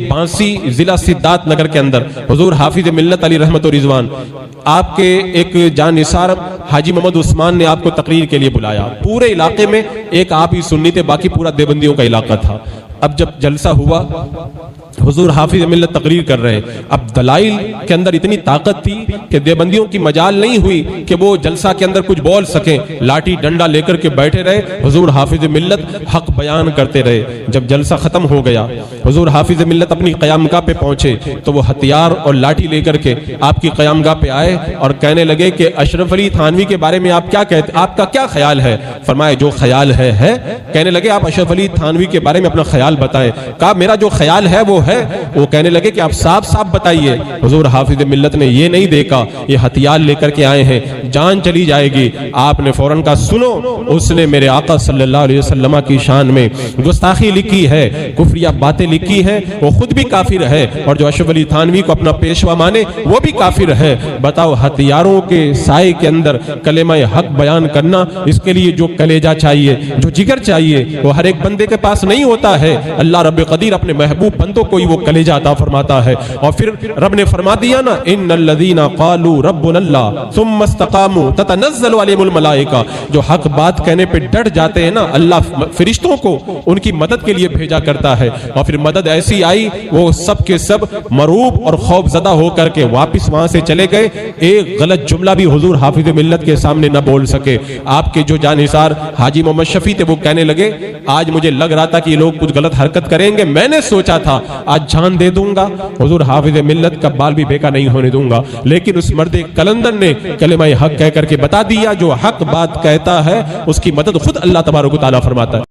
बांसी जिला सिद्धार्थ नगर के अंदर हुजूर हाफिज मिल्लत अली रहमत और रिजवान आपके एक जानिसार हाजी मोहम्मद उस्मान ने आपको तकरीर के लिए बुलाया। पूरे इलाके में एक आप ही सुन्नी थे, बाकी पूरा देवबंदियों का इलाका था। अब जब जलसा हुआ, हुजूर हाफिज मिल्लत तकरीर कर रहे हैं। अब दलाइल के अंदर इतनी ताकत थी कि देवबंदियों की मजाल नहीं हुई कि वो जलसा के अंदर कुछ बोल सकें। लाठी डंडा लेकर के बैठे रहे, हुजूर हाफिज मिल्लत हक बयान करते रहे। जब जलसा खत्म हो गया, हुजूर हाफिज मिल्लत अपनी क़यामगाह पे पहुंचे तो वो हथियार और लाठी लेकर के आपकी क़यामगाह पे आए और कहने लगे कि अशरफ अली थानवी के बारे में आप क्या कहते, आपका क्या ख्याल है? फरमाए जो ख्याल है। कहने लगे आप अशरफ अली थानवी के बारे में अपना ख्याल बताएं। कहा मेरा जो ख्याल है वो है। वो कहने लगे कि आप साफ साफ बताइए। हुजूर हाफिज मिल्लत ने ये नहीं देखा, ये हथियार लेकर के आए हैं, जान चली जाएगी। आपने फौरन कहा सुनो, उसने मेरे आका सल्लल्लाहु अलैहि वसल्लम की शान में गुस्ताखी लिखी है, कुफरिया बातें लिखी है, वो खुद भी काफिर है और जो अशरफ अली थानवी को अपना पेशवा माने वो भी काफिर है। बताओ, हथियारों के साए के अंदर कलेमा हक बयान करना, इसके लिए जो कलेजा चाहिए, जो जिगर चाहिए, वो हर एक बंदे के पास नहीं होता है। अल्लाह रब्बे कदीर अपने महबूब बंदों को ही वो कलेजा अता फरमाता है। और फिर रब ने फरमा दिया ना, इन्नल्लज़ीना क़ालू रब्बुनल्लाह सुम्मा इस्तक़ामू ततनज़्ज़लु अलैहिमुल मलाइका। जो हक बात कहने पे डट जाते हैं ना, अल्लाह फरिश्तों को उनकी मदद के लिए भेजा करता है। और फिर मदद ऐसी आई, वो सब के सब मरूब और खौफज़दा होकर के वापस वहां से चले गए। एक गलत जुमला भी हुजूर हाफिज मिल्लत के सामने न बोल सके। आपके जो जानिसार हाजी मोहम्मद शफी थे वो कहने लगे, आज मुझे लग रहा था कि ये लोग कुछ गलत हरकत करेंगे, मैंने सोचा था आज जान दे दूंगा, हुजूर हाफिज मिल्लत का बाल भी बेका नहीं होने दूंगा। लेकिन उस मर्द कलंदर ने कलेमा हक कह करके बता दिया, जो हक बात कहता है उसकी मदद खुद अल्लाह तबारक व तआला फरमाता है।